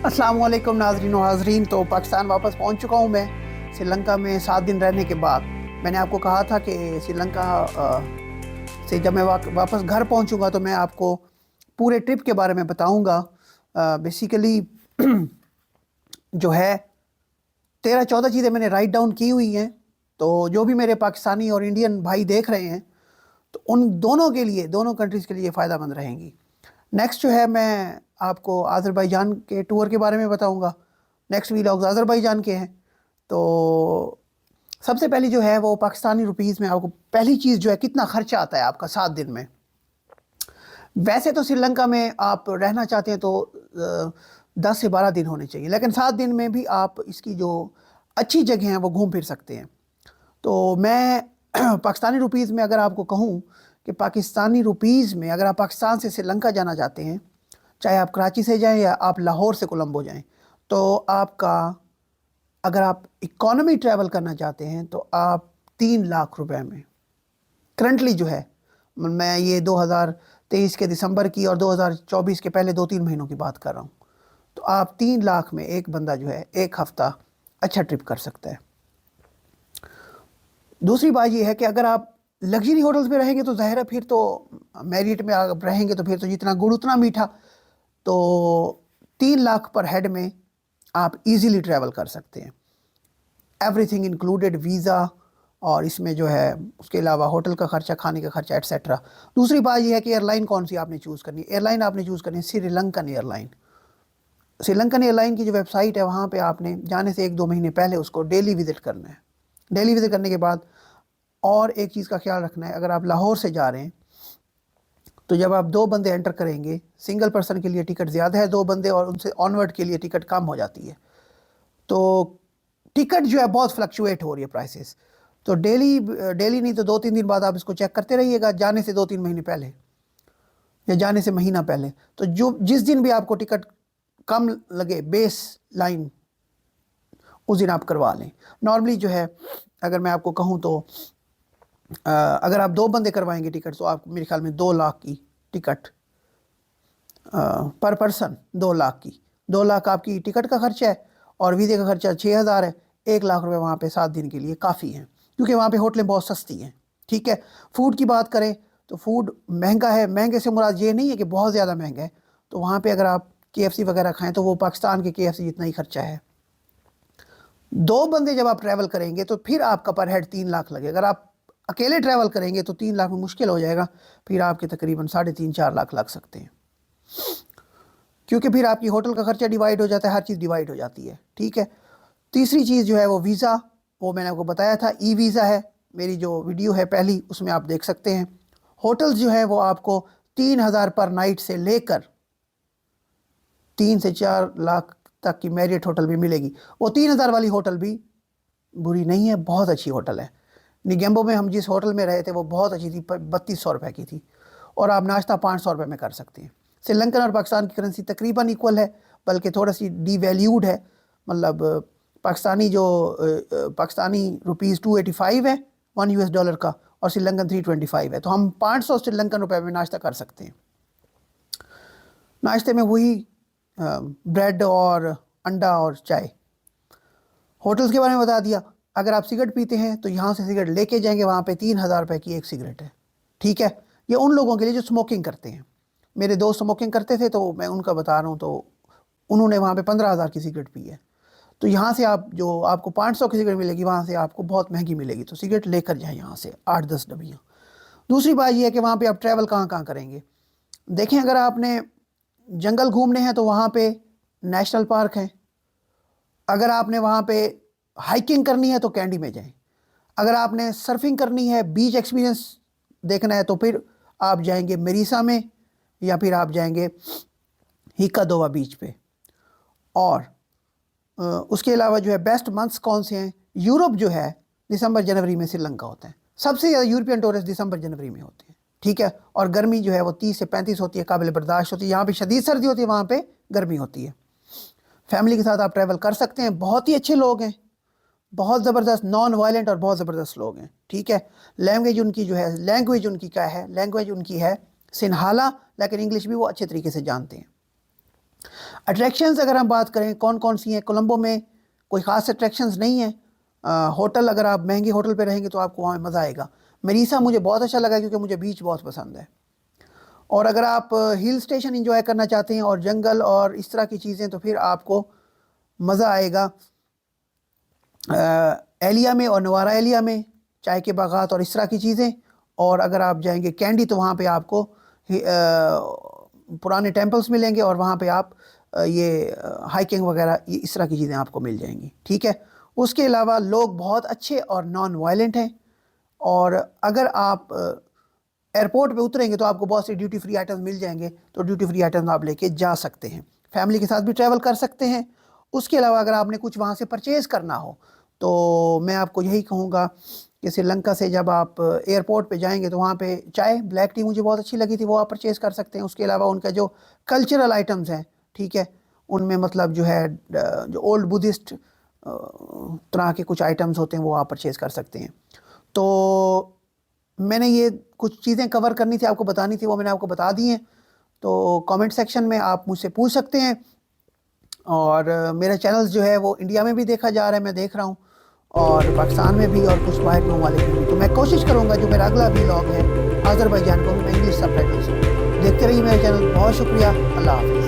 अस्सलाम वालेकुम नाज़रीन व हाज़रीन। तो पाकिस्तान वापस पहुंच चुका हूं मैं। श्रीलंका में 7 दिन रहने के बाद मैंने आपको कहा था कि श्रीलंका से जब मैं वापस घर पहुंचूंगा तो मैं आपको पूरे ट्रिप के बारे में बताऊंगा। बेसिकली जो है 13-14 चीज़ें मैंने राइट डाउन की हुई हैं, तो जो भी मेरे पाकिस्तानी और इंडियन भाई देख रहे हैं तो उन दोनों के लिए, दोनों कंट्रीज़ के लिए फ़ायदेमंद रहेंगी। नेक्स्ट जो है मैं आपको अज़रबैजान के टूर के बारे में बताऊंगा। नेक्स्ट वीलॉग्स अज़रबैजान के हैं। तो सबसे पहली जो है वो पाकिस्तानी रुपीज़ में आपको पहली चीज़ जो है कितना खर्चा आता है आपका 7 दिन में। वैसे तो श्रीलंका में आप रहना चाहते हैं तो 10 से 12 दिन होने चाहिए, लेकिन 7 दिन में भी आप इसकी जो अच्छी जगह हैं वो घूम फिर सकते हैं। तो मैं पाकिस्तानी रुपीज़ में अगर आपको कहूँ कि पाकिस्तानी रुपीज़ में अगर आप पाकिस्तान से श्रीलंका जाना चाहते हैं, चाहे आप कराची से जाएं या आप लाहौर से कोलंबो जाएं, तो आपका अगर आप इकोनॉमी ट्रैवल करना चाहते हैं तो आप 3 लाख रुपए में करंटली जो है, मैं ये 2023 के दिसंबर की और 2024 के पहले 2-3 महीनों की बात कर रहा हूँ, तो आप 3 लाख में एक बंदा जो है एक हफ़्ता अच्छा ट्रिप कर सकता है। दूसरी बात ये है कि अगर आप लग्जरी होटल्स में रहेंगे तो ज़ाहिर है फिर तो मैरियट में आप रहेंगे तो फिर तो जितना गुड़ उतना मीठा। तो 3 लाख पर हेड में आप इजीली ट्रैवल कर सकते हैं, एवरीथिंग इंक्लूडेड, वीज़ा और इसमें जो है उसके अलावा होटल का खर्चा, खाने का खर्चा एट्सेट्रा। दूसरी बात यह है कि एयरलाइन कौन सी आपने चूज़ करनी है। एयरलाइन आपने चूज़ करनी है श्रीलंकन एयरलाइन। श्रीलंकन एयरलाइन की जो वेबसाइट है वहाँ पे आपने जाने से 1-2 महीने पहले उसको डेली विज़िट करना है। डेली विज़िट करने के बाद और एक चीज़ का ख्याल रखना है, अगर आप लाहौर से जा रहे हैं तो जब आप 2 बंदे एंटर करेंगे, सिंगल पर्सन के लिए टिकट ज़्यादा है, 2 बंदे और उनसे ऑनवर्ड के लिए टिकट कम हो जाती है। तो टिकट जो है बहुत फ्लक्चुएट हो रही है प्राइसेस। तो डेली नहीं तो 2-3 दिन बाद आप इसको चेक करते रहिएगा, जाने से 2-3 महीने पहले या जाने से महीना पहले। तो जिस दिन भी आपको टिकट कम लगे बेस लाइन, उस दिन आप करवा लें। नॉर्मली जो है अगर मैं आपको कहूँ तो अगर आप 2 बंदे करवाएंगे टिकट तो आप मेरे ख्याल में 2 लाख की टिकट पर पर्सन, 2 लाख की, 2 लाख आपकी टिकट का खर्चा है और वीज़े का खर्चा 6,000 है। 1 लाख रुपए वहाँ पे 7 दिन के लिए काफ़ी हैं, क्योंकि वहाँ पे होटलें बहुत सस्ती हैं। ठीक है। फूड की बात करें तो फूड महंगा है। महंगे से मुराद ये नहीं है कि बहुत ज़्यादा महंगा है। तो वहाँ पे अगर आप KFC वगैरह खाएँ तो वो पाकिस्तान के KFC जितना ही खर्चा है। 2 बंदे जब आप ट्रैवल करेंगे तो फिर आपका पर हेड 3 लाख लगेगा। अगर आप अकेले ट्रैवल करेंगे तो 3 लाख में मुश्किल हो जाएगा, फिर आपके तकरीबन 3.5-4 लाख लग सकते हैं, क्योंकि फिर आपकी होटल का खर्चा डिवाइड हो जाता है, हर चीज़ डिवाइड हो जाती है। ठीक है। तीसरी चीज़ जो है वो वीज़ा, वो मैंने आपको बताया था, ई वीज़ा है। मेरी जो वीडियो है पहली उसमें आप देख सकते हैं। होटल्स जो है वो आपको 3,000 पर नाइट से लेकर 3 से 4 लाख तक की मैरियट होटल भी मिलेगी। वो 3,000 वाली होटल भी बुरी नहीं है, बहुत अच्छी होटल है। निगेम्बो में हम जिस होटल में रहे थे वो बहुत अच्छी थी, 3200 रुपये की थी, और आप नाश्ता 500 रुपये में कर सकते हैं। श्रीलंकन और पाकिस्तान की करेंसी तकरीबन इक्वल है, बल्कि थोड़ा सी डीवैल्यूड है। मतलब पाकिस्तानी रुपीज़ 285 है $1 का, और श्रीलंकन 325 है। तो हम 500 श्रीलंकन रुपये में नाश्ता कर सकते हैं। नाश्ते में वही ब्रेड और अंडा और चाय। होटल्स के बारे में बता दिया। अगर आप सिगरेट पीते हैं तो यहाँ से सिगरेट लेके जाएंगे, वहाँ पे 3,000 रुपये की एक सिगरेट है। ठीक है। ये उन लोगों के लिए जो स्मोकिंग करते हैं। मेरे दोस्त स्मोकिंग करते थे तो मैं उनका बता रहा हूँ, तो उन्होंने वहाँ पे 15,000 की सिगरेट पी है। तो यहाँ से आप जो आपको 500 की सिगरेट मिलेगी वहाँ से आपको बहुत महंगी मिलेगी। तो सिगरेट लेकर जाएँ यहाँ से 8-10 डब्बियाँ। दूसरी बात यह है कि वहाँ पर आप ट्रैवल कहाँ कहाँ करेंगे। देखें, अगर आपने जंगल घूमने हैं तो वहाँ पर नेशनल पार्क हैं। अगर आपने वहाँ पे हाइकिंग करनी है तो कैंडी में जाएं। अगर आपने सर्फिंग करनी है, बीच एक्सपीरियंस देखना है, तो फिर आप जाएंगे मेरिसा में, या फिर आप जाएंगे हिकादोवा बीच पे। और उसके अलावा जो है बेस्ट मंथ्स कौन से हैं, यूरोप जो है दिसंबर जनवरी में श्रीलंका होता है। सबसे ज़्यादा यूरोपियन टूरिस्ट दिसंबर जनवरी में होते हैं। ठीक है। और गर्मी जो है वो 30 से 35 होती है, काबिल बर्दाश्त होती है। यहाँ पे शदीद सर्दी होती है, वहाँ पे गर्मी होती है। फैमिली के साथ आप ट्रैवल कर सकते हैं। बहुत ही अच्छे लोग हैं, बहुत ज़बरदस्त, नॉन वायलेंट और बहुत ज़बरदस्त लोग हैं। ठीक है। लैंग्वेज उनकी जो है, लैंग्वेज उनकी क्या है, लैंग्वेज उनकी है सिन्हाला, लेकिन इंग्लिश भी वो अच्छे तरीके से जानते हैं। اٹریکشنز اگر ہم بات کریں کون کون سی ہیں، کولمبو میں کوئی خاص اٹریکشنز نہیں ہیں. ہوٹل اگر آپ مہنگے ہوٹل پہ رہیں گے تو آپ کو وہاں مزہ آئے گا. مریسا مجھے بہت اچھا لگا کیونکہ مجھے بیچ بہت پسند ہے. اور اگر آپ ہل اسٹیشن انجوائے کرنا چاہتے ہیں اور جنگل اور اس طرح کی چیزیں تو پھر آپ کو مزہ آئے گا ایلیا میں اور نوارا ایلیا میں، چائے کے باغات اور اس طرح کی چیزیں. اور اگر آپ جائیں گے کینڈی تو وہاں پہ آپ کو پرانے ٹیمپلز ملیں گے اور وہاں پہ آپ یہ ہائکنگ وغیرہ یہ اس طرح کی چیزیں آپ کو مل جائیں گی. ٹھیک ہے. اس کے علاوہ لوگ بہت اچھے اور نان وائلنٹ ہیں. اور اگر آپ ایئرپورٹ پہ اتریں گے تو آپ کو بہت سی ڈیوٹی فری آئٹمز مل جائیں گے، تو ڈیوٹی فری آئٹمز آپ لے کے جا سکتے ہیں. فیملی کے ساتھ بھی ٹریول کر سکتے ہیں. اس کے علاوہ اگر آپ نے کچھ وہاں سے پرچیز کرنا ہو تو میں آپ کو یہی کہوں گا کہ سری لنکا سے جب آپ ایئرپورٹ پہ جائیں گے تو وہاں پہ چائے بلیک ٹی مجھے بہت اچھی لگی تھی، وہ آپ پرچیز کر سکتے ہیں. اس کے علاوہ ان کا جو کلچرل آئٹمز ہیں، ٹھیک ہے، ان میں مطلب جو ہے جو اولڈ بدھسٹ طرح کے کچھ آئٹمز ہوتے ہیں وہ آپ پرچیز کر سکتے ہیں. تو میں نے یہ کچھ چیزیں کور کرنی تھی، آپ کو بتانی تھی، وہ میں نے آپ کو بتا دی ہیں. تو کامنٹ سیکشن میں آپ مجھ سے پوچھ سکتے ہیں. اور میرا چینلز جو ہے وہ انڈیا میں بھی دیکھا جا رہا ہے، میں دیکھ رہا ہوں، اور پاکستان میں بھی اور کچھ باہر کے ممالک میں بھی. تو میں کوشش کروں گا جو میرا اگلا ولاگ ہے آذربائیجان کو میں انگلش سب ٹائٹلز دیکھتے رہیے میرے چینل. بہت شکریہ. اللہ حافظ.